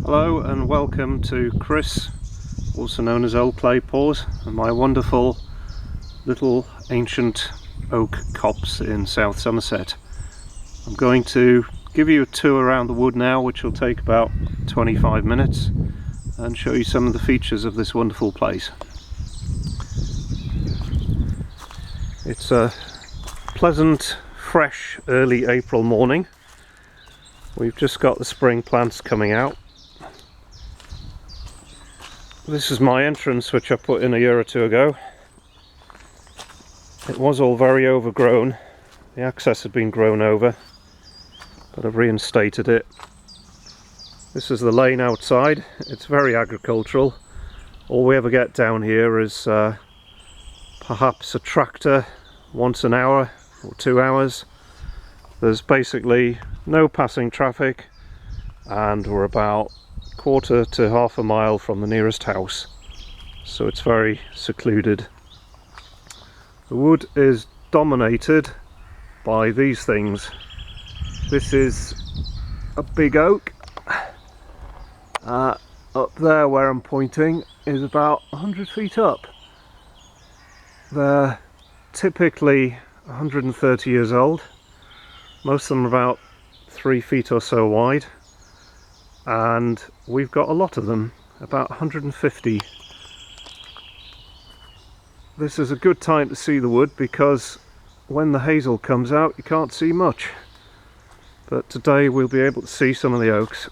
Hello and welcome to Chris, also known as Old Clay Paws, and my wonderful little ancient oak copse in South Somerset. I'm going to give you a tour around the wood now, which will take about 25 minutes, and show you some of the features of this wonderful place. It's a pleasant, fresh, early April morning. We've just got the spring plants coming out. This is my entrance, which I put in a year or two ago. It was all very overgrown. The access had been grown over, but I've reinstated it. This is the lane outside. It's very agricultural. All we ever get down here is perhaps a tractor once an hour or 2 hours. There's basically no passing traffic, and we're about quarter to half a mile from the nearest house, so it's very secluded. The wood is dominated by these things. This is a big oak. Up there where I'm pointing is about 100 feet up. They're typically 130 years old. Most of them are about 3 feet or so wide, and we've got a lot of them, about 150. This is a good time to see the wood because when the hazel comes out you can't see much, but today we'll be able to see some of the oaks.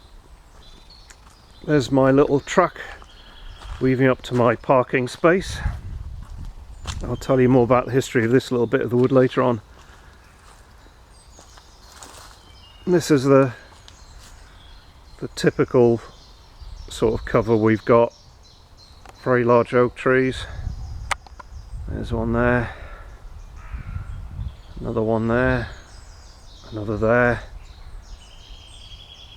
There's my little track weaving up to my parking space. I'll tell you more about the history of this little bit of the wood later on. This is the typical sort of cover we've got. Very large oak trees. There's one there, another one there, another there,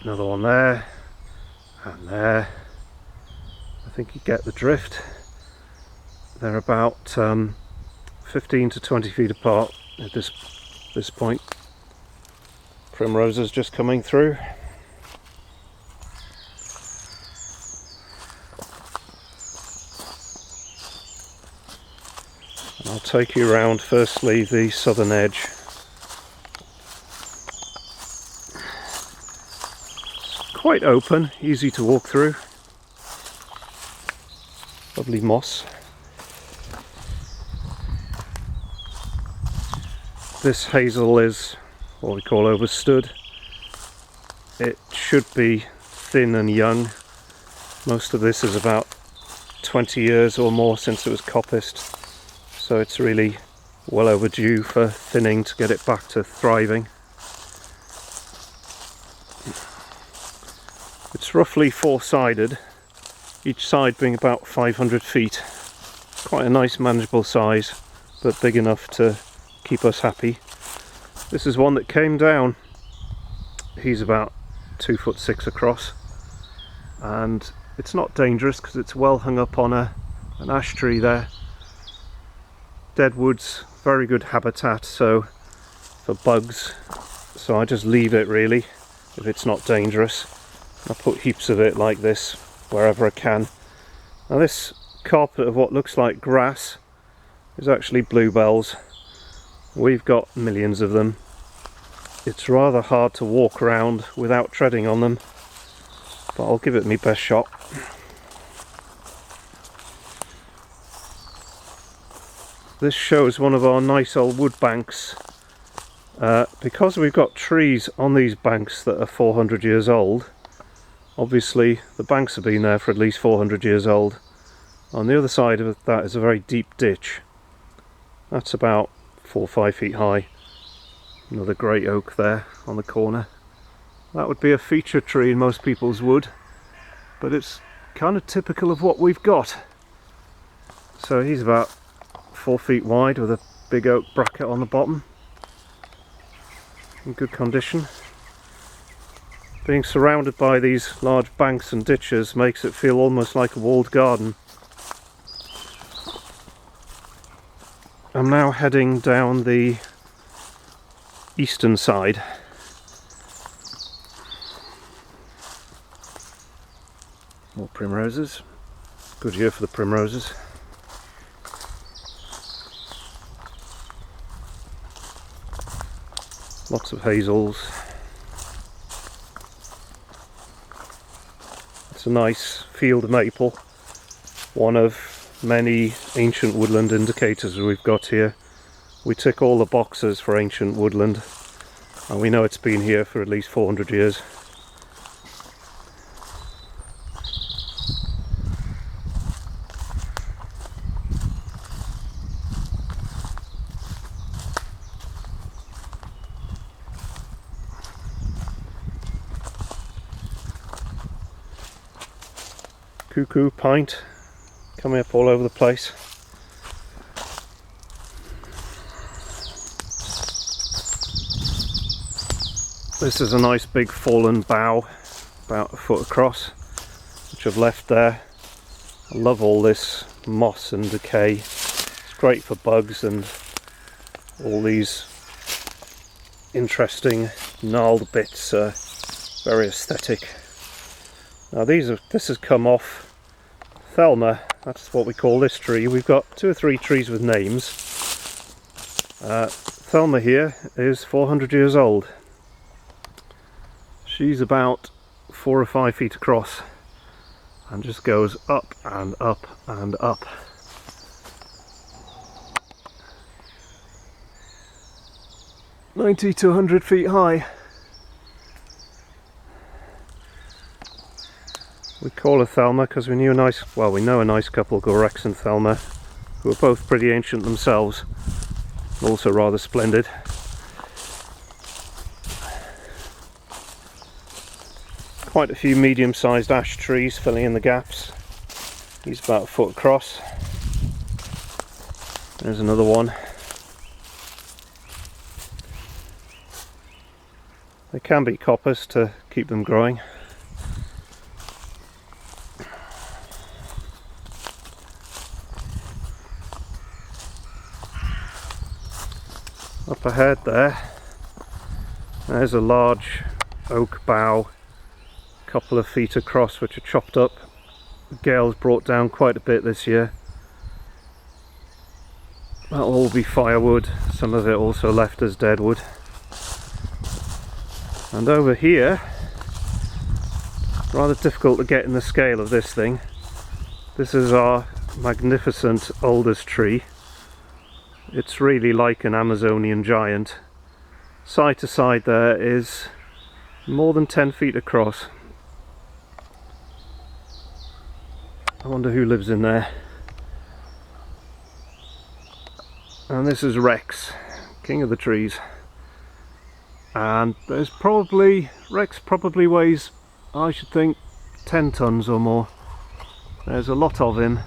another one there, and there. I think you get the drift. They're about 15 to 20 feet apart at this point. Primroses just coming through. I'll take you around firstly the southern edge. It's quite open, easy to walk through. Lovely moss. This hazel is what we call overstood. It should be thin and young. Most of this is about 20 years or more since it was coppiced. So it's really well overdue for thinning to get it back to thriving. It's roughly four-sided, each side being about 500 feet. Quite a nice manageable size, but big enough to keep us happy. This is one that came down. He's about 2'6" across, and it's not dangerous because it's well hung up on an ash tree there. Deadwood's very good habitat for bugs, so I just leave it really if it's not dangerous. I put heaps of it like this wherever I can. Now this carpet of what looks like grass is actually bluebells. We've got millions of them. It's rather hard to walk around without treading on them, but I'll give it my best shot. This shows one of our nice old wood banks. Because we've got trees on these banks that are 400 years old, obviously the banks have been there for at least 400 years old. On the other side of that is a very deep ditch. That's about 4 or 5 feet high. Another great oak there on the corner. That would be a feature tree in most people's wood, but it's kind of typical of what we've got. So he's about 4 feet wide with a big oak bracket on the bottom. In good condition. Being surrounded by these large banks and ditches makes it feel almost like a walled garden. I'm now heading down the eastern side. More primroses. Good year for the primroses. Lots of hazels. It's a nice field maple. One of many ancient woodland indicators we've got here. We tick all the boxes for ancient woodland, and we know it's been here for at least 400 years. Cuckoo, pint, coming up all over the place. This is a nice big fallen bough, about a foot across, which I've left there. I love all this moss and decay. It's great for bugs and all these interesting gnarled bits. Very aesthetic. Now this has come off Thelma, that's what we call this tree. We've got 2 or 3 trees with names. Thelma here is 400 years old. She's about 4 or 5 feet across and just goes up and up and up. "90 to 100 feet high. We call her Thelma because we know a nice couple called Rex and Thelma, who are both pretty ancient themselves, also rather splendid. Quite a few medium-sized ash trees filling in the gaps. He's about a foot across. There's another one. They can be coppers to keep them growing. Up ahead there's a large oak bough, a couple of feet across, which are chopped up. The gale's brought down quite a bit this year. That'll all be firewood, some of it also left as dead wood. And over here, rather difficult to get in the scale of this thing. This is our magnificent oldest tree. It's really like an Amazonian giant. Side to side there is more than 10 feet across. I wonder who lives in there. And this is Rex, king of the trees. And Rex probably weighs, I should think, 10 tons or more. There's a lot of him.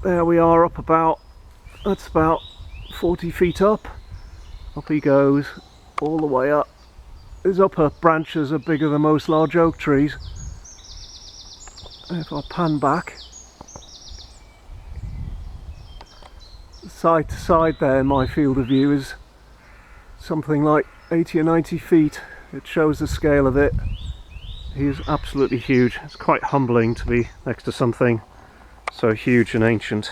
There we are, that's about 40 feet up. Up he goes, all the way up. His upper branches are bigger than most large oak trees. If I pan back, side to side there in my field of view is something like 80 or 90 feet. It shows the scale of it. He is absolutely huge. It's quite humbling to be next to something so huge and ancient.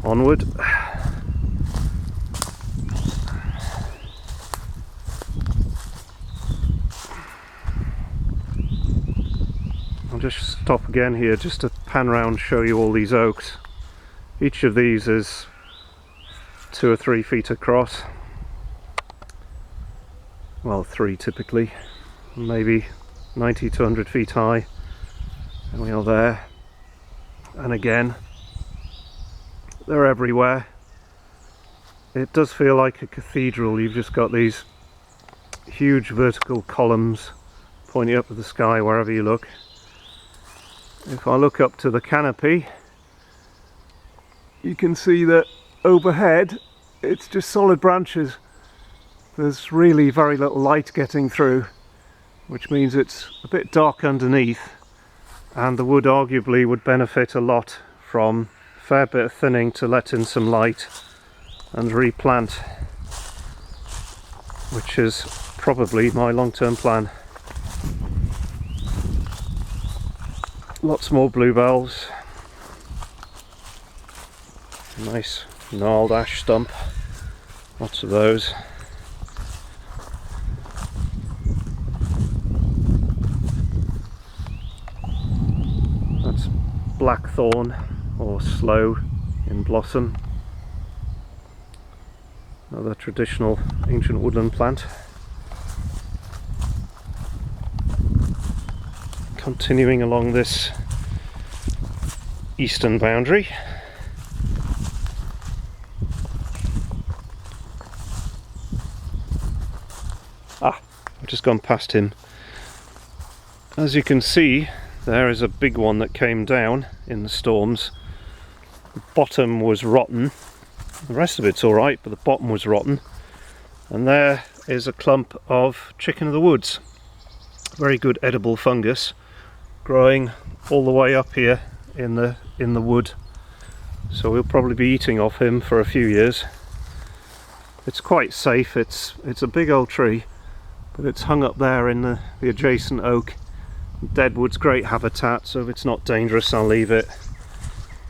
Onward. I'll just stop again here just to pan around, show you all these oaks. Each of these is 2 or 3 feet across. Well, 3 typically, maybe 90 to 100 feet high. And we are there, and again, they're everywhere. It does feel like a cathedral. You've just got these huge vertical columns pointing up to the sky wherever you look. If I look up to the canopy, you can see that overhead it's just solid branches. There's really very little light getting through, which means it's a bit dark underneath, and the wood arguably would benefit a lot from a fair bit of thinning to let in some light and replant, which is probably my long-term plan. Lots more bluebells. Nice gnarled ash stump. Lots of those. That's blackthorn or sloe in blossom. Another traditional ancient woodland plant. Continuing along this eastern boundary. I've just gone past him. As you can see, there is a big one that came down in the storms. The bottom was rotten. The rest of it's alright, but the bottom was rotten. And there is a clump of chicken of the woods. Very good edible fungus, growing all the way up here in the wood. So we'll probably be eating off him for a few years. It's quite safe. It's a big old tree, but it's hung up there in the adjacent oak. Deadwood's great habitat, so if it's not dangerous, I'll leave it.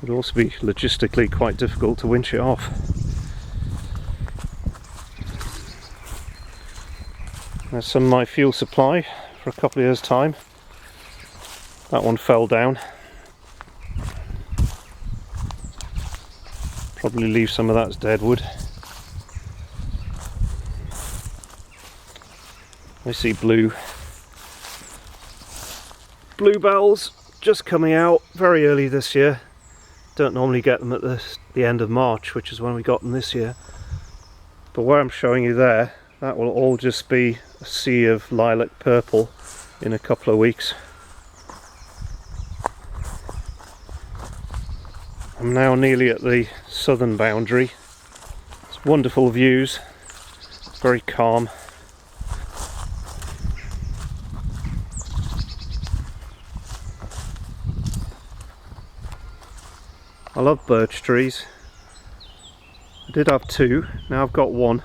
It'd also be logistically quite difficult to winch it off. There's some of my fuel supply for a couple of years' time. That one fell down. Probably leave some of that as deadwood. I see bluebells just coming out very early this year. Don't normally get them at the end of March, which is when we got them this year. But where I'm showing you there, that will all just be a sea of lilac purple in a couple of weeks. I'm now nearly at the southern boundary. It's wonderful views, very calm. I love birch trees. I did have two, now I've got one.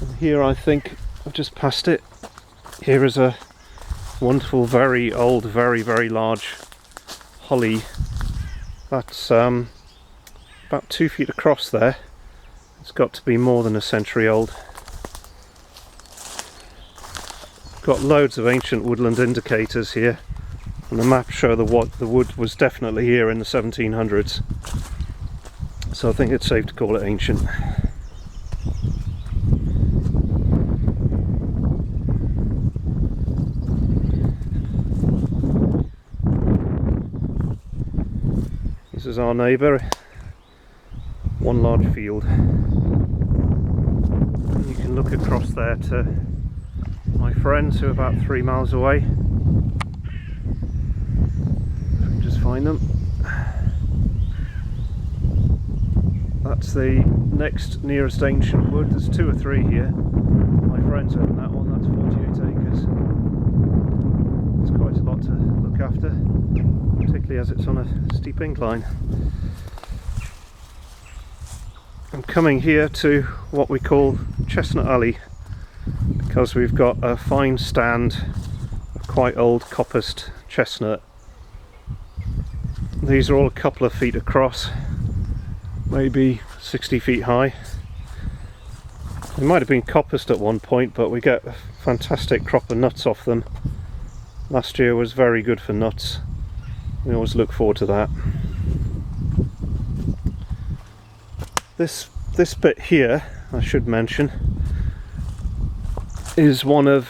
And here I think I've just passed it. Here is a wonderful, very old, very, very large holly. That's about 2 feet across there. It's got to be more than a century old. Got loads of ancient woodland indicators here. And the maps show the wood was definitely here in the 1700s. So I think it's safe to call it ancient. This is our neighbour. One large field. And you can look across there to my friends who are about 3 miles away. Find them. That's the next nearest ancient wood. There's 2 or 3 here. My friends own that one. That's 48 acres. It's quite a lot to look after, particularly as it's on a steep incline. I'm coming here to what we call Chestnut Alley because we've got a fine stand of quite old coppiced chestnut. These are all a couple of feet across, maybe 60 feet high. They might have been coppiced at one point, but we get a fantastic crop of nuts off them. Last year was very good for nuts. We always look forward to that. This bit here, I should mention, is one of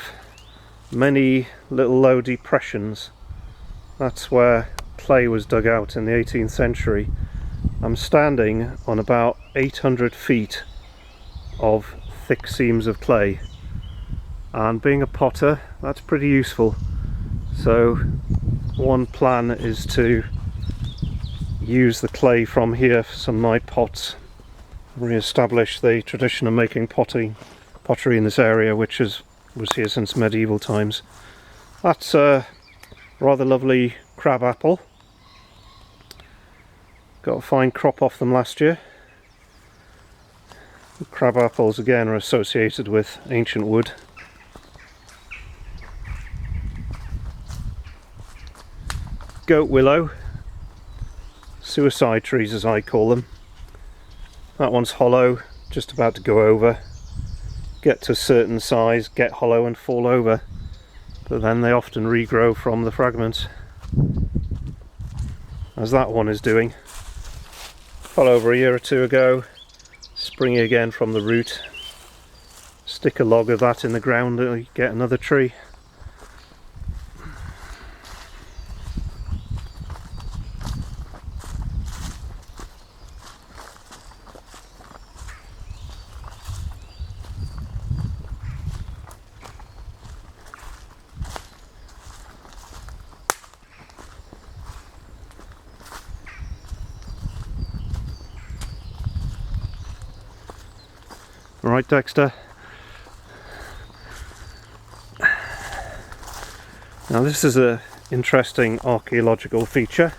many little low depressions. That's where clay was dug out in the 18th century. I'm standing on about 800 feet of thick seams of clay, and being a potter, that's pretty useful. So one plan is to use the clay from here for some of my pots, re-establish the tradition of making pottery in this area, which was here since medieval times. That's a rather lovely crab apple. Got a fine crop off them last year. Crab apples again are associated with ancient wood. Goat willow, suicide trees as I call them. That one's hollow, just about to go over. Get to a certain size, get hollow and fall over. But then they often regrow from the fragments, as that one is doing. Fell over a year or two ago, springing again from the root. Stick a log of that in the ground and you get another tree. Right, Dexter. Now this is an interesting archaeological feature.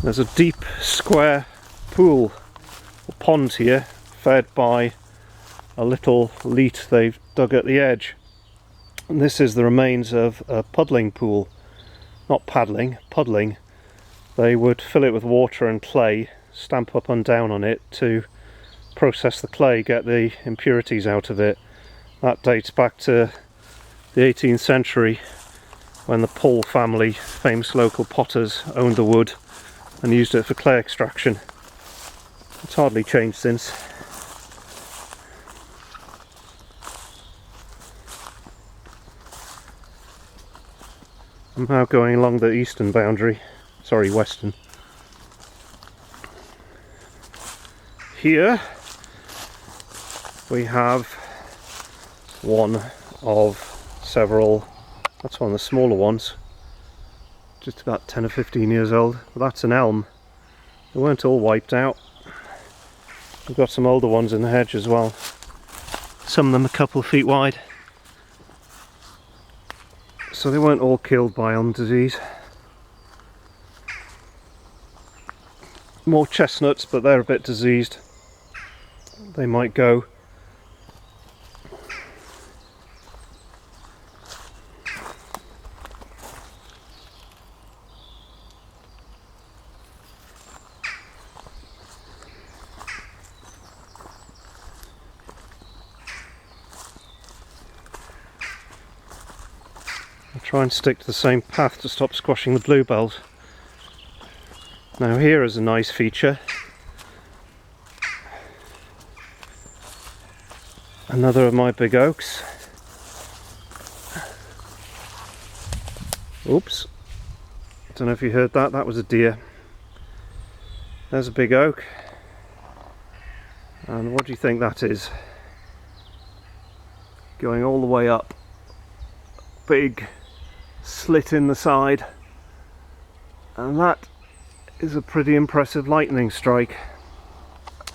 There's a deep square pool or pond here, fed by a little leat they've dug at the edge. And this is the remains of a puddling pool. Not paddling, puddling. They would fill it with water and clay, stamp up and down on it to process the clay, get the impurities out of it. That dates back to the 18th century, when the Paul family, famous local potters, owned the wood and used it for clay extraction. It's hardly changed since. I'm now going along the eastern boundary, sorry, western. Here we have one of several, that's one of the smaller ones, just about 10 or 15 years old. But that's an elm. They weren't all wiped out. We've got some older ones in the hedge as well. Some of them a couple of feet wide. So they weren't all killed by elm disease. More chestnuts, but they're a bit diseased. They might go. I'll try and stick to the same path to stop squashing the bluebells. Now here is a nice feature. Another of my big oaks. Oops. Don't know if you heard that, that was a deer. There's a big oak. And what do you think that is? Going all the way up. Big slit in the side. And that is a pretty impressive lightning strike.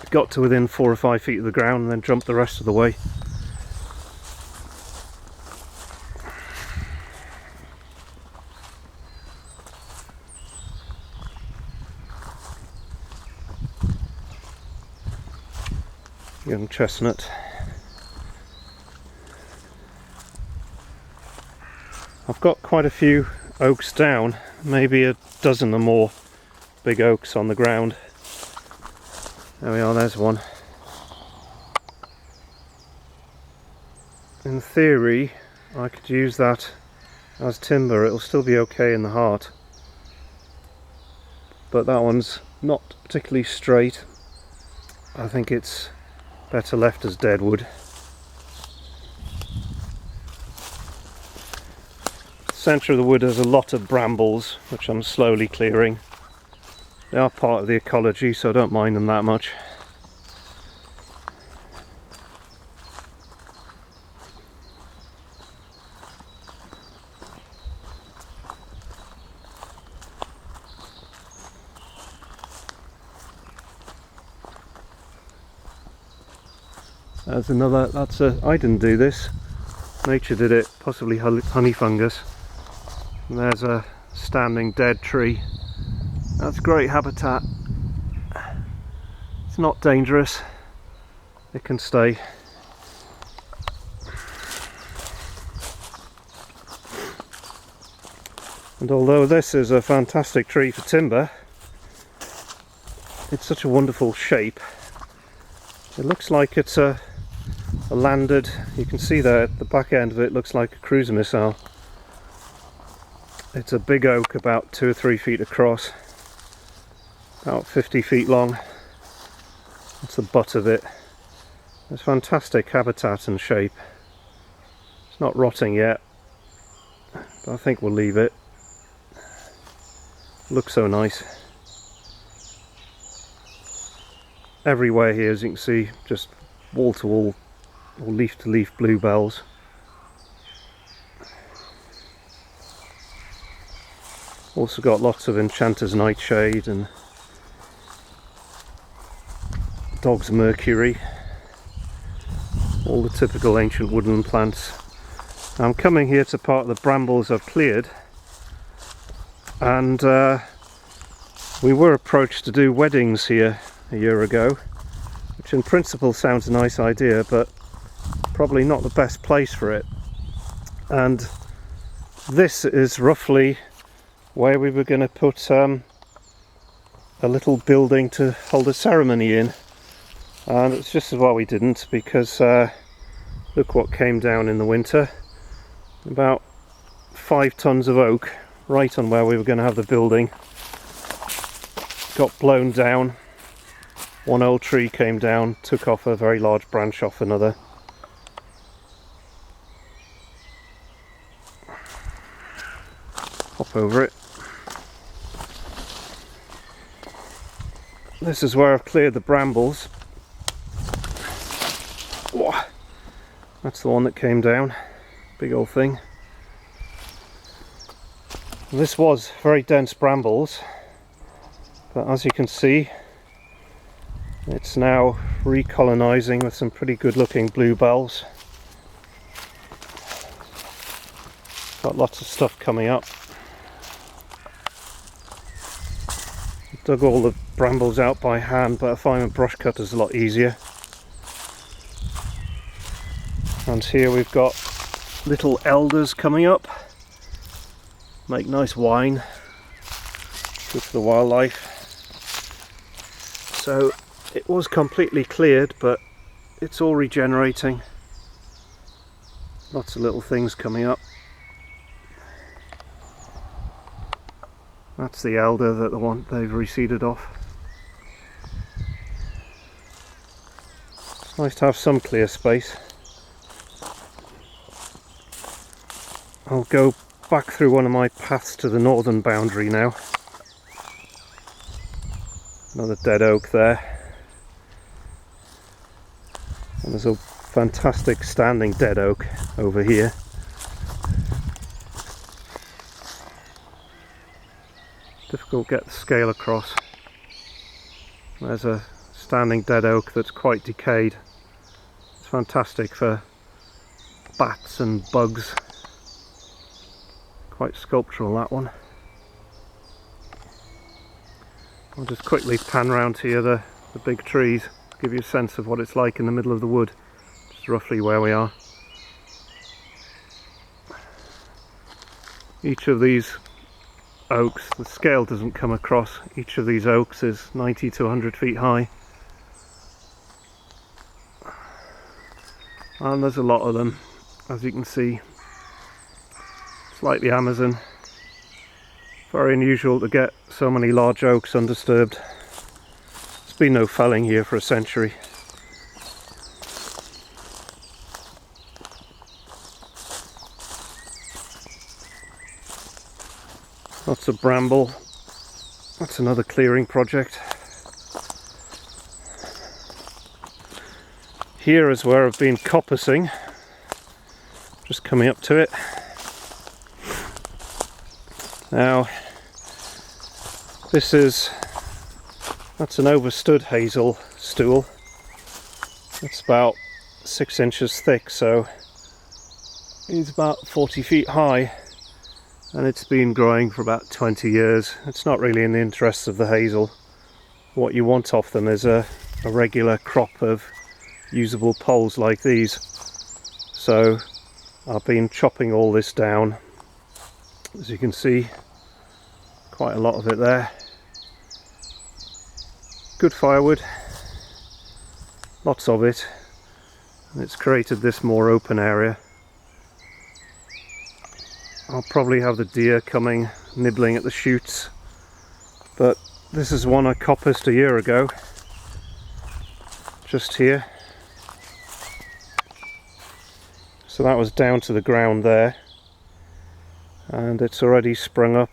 It got to within 4 or 5 feet of the ground and then jumped the rest of the way. Young chestnut. I've got quite a few oaks down, maybe a dozen or more big oaks on the ground. There we are, there's one. In theory, I could use that as timber, it'll still be okay in the heart. But that one's not particularly straight. I think it's better left as dead wood. Centre of the wood has a lot of brambles, which I'm slowly clearing. They are part of the ecology, so I don't mind them that much. There's another, I didn't do this, nature did it, possibly honey fungus. And there's a standing dead tree. That's great habitat. It's not dangerous. it can stay. And although this is a fantastic tree for timber, it's such a wonderful shape. It looks like it's a landed, you can see there at the back end of it looks like a cruiser missile. It's a big oak, about 2 or 3 feet across, about 50 feet long. That's the butt of it. It's fantastic habitat and shape. It's not rotting yet, but I think we'll leave it. Looks so nice. Everywhere here, as you can see, just wall to wall or leaf to leaf bluebells. Also got lots of enchanter's nightshade and dog's mercury, all the typical ancient woodland plants. I'm coming here to part of the brambles I've cleared, and we were approached to do weddings here a year ago, which in principle sounds a nice idea, but probably not the best place for it. And this is roughly where we were going to put a little building to hold a ceremony in, and it's just as well we didn't, because look what came down in the winter. About 5 tons of oak right on where we were going to have the building got blown down. One old tree came down, took off a very large branch off another. Hop over it. This is where I've cleared the brambles. Whoa. That's the one that came down. Big old thing. This was very dense brambles, but as you can see, it's now recolonizing with some pretty good looking bluebells. Got lots of stuff coming up. Dug all the brambles out by hand, but I find a brush cutter is a lot easier. And here we've got little elders coming up. Make nice wine. Good for the wildlife. So it was completely cleared, but it's all regenerating. Lots of little things coming up. That's the elder that they've reseeded off. It's nice to have some clear space. I'll go back through one of my paths to the northern boundary now. Another dead oak there. And there's a fantastic standing dead oak over here. Difficult to get the scale across. There's a standing dead oak that's quite decayed. It's fantastic for bats and bugs. Quite sculptural, that one. I'll just quickly pan round here the big trees, give you a sense of what it's like in the middle of the wood, just roughly where we are. Each of these oaks, the scale doesn't come across, each of these oaks is 90 to 100 feet high. And there's a lot of them, as you can see. It's like the Amazon. Very unusual to get so many large oaks undisturbed. There's been no felling here for a century. Lots of bramble. That's another clearing project. Here is where I've been coppicing. Just coming up to it. Now, that's an overstood hazel stool. It's about 6 inches thick, so it's about 40 feet high, and it's been growing for about 20 years. It's not really in the interests of the hazel. What you want off them is a regular crop of usable poles like these. So I've been chopping all this down, as you can see, quite a lot of it there. Good firewood, lots of it, and it's created this more open area. I'll probably have the deer coming, nibbling at the shoots, but this is one I coppiced a year ago, just here. So that was down to the ground there, and it's already sprung up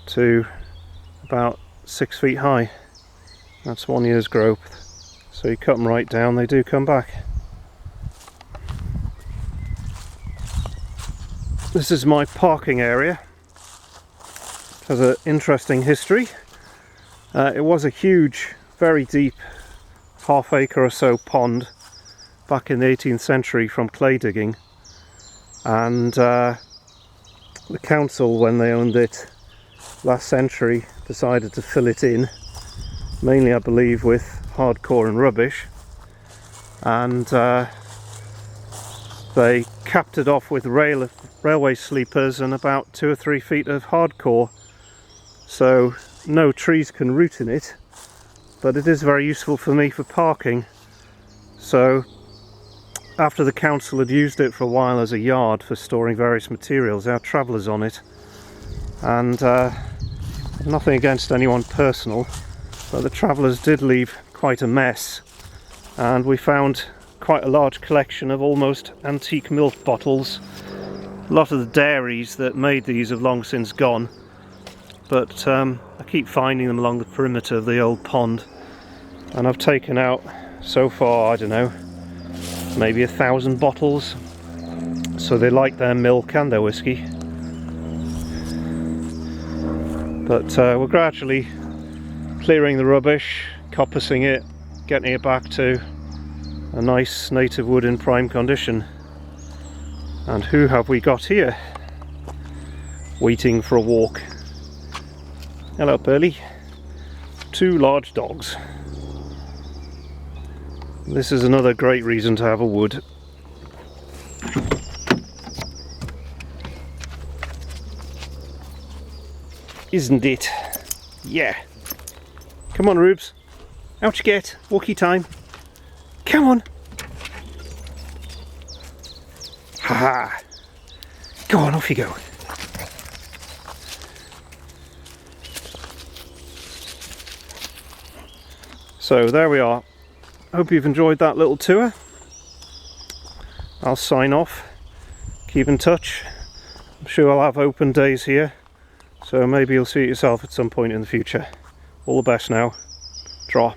to about 6 feet high. That's 1 year's growth. So you cut them right down, they do come back. This is my parking area. It has an interesting history. It was a huge, very deep, half-acre or so pond back in the 18th century from clay digging, and the council, when they owned it last century, decided to fill it in, mainly I believe with hardcore and rubbish, and they capped it off with railway sleepers and about 2 or 3 feet of hardcore, so no trees can root in it, but it is very useful for me for parking. So after the council had used it for a while as a yard for storing various materials, our travellers on it, and nothing against anyone personal, but the travellers did leave quite a mess, and we found quite a large collection of almost antique milk bottles. A lot of the dairies that made these have long since gone, but I keep finding them along the perimeter of the old pond, and I've taken out so far, I don't know, maybe 1,000 bottles. So they like their milk and their whiskey. But we're gradually clearing the rubbish, coppicing it, getting it back to a nice native wood in prime condition. And who have we got here? Waiting for a walk. Hello, Pearly. 2 large dogs. This is another great reason to have a wood. Isn't it? Yeah. Come on, Rubes. Out you get. Walkie time. Come on. Haha. Go on, off you go. So there we are. Hope you've enjoyed that little tour. I'll sign off. Keep in touch. I'm sure I'll have open days here, so maybe you'll see it yourself at some point in the future. All the best now. Draw.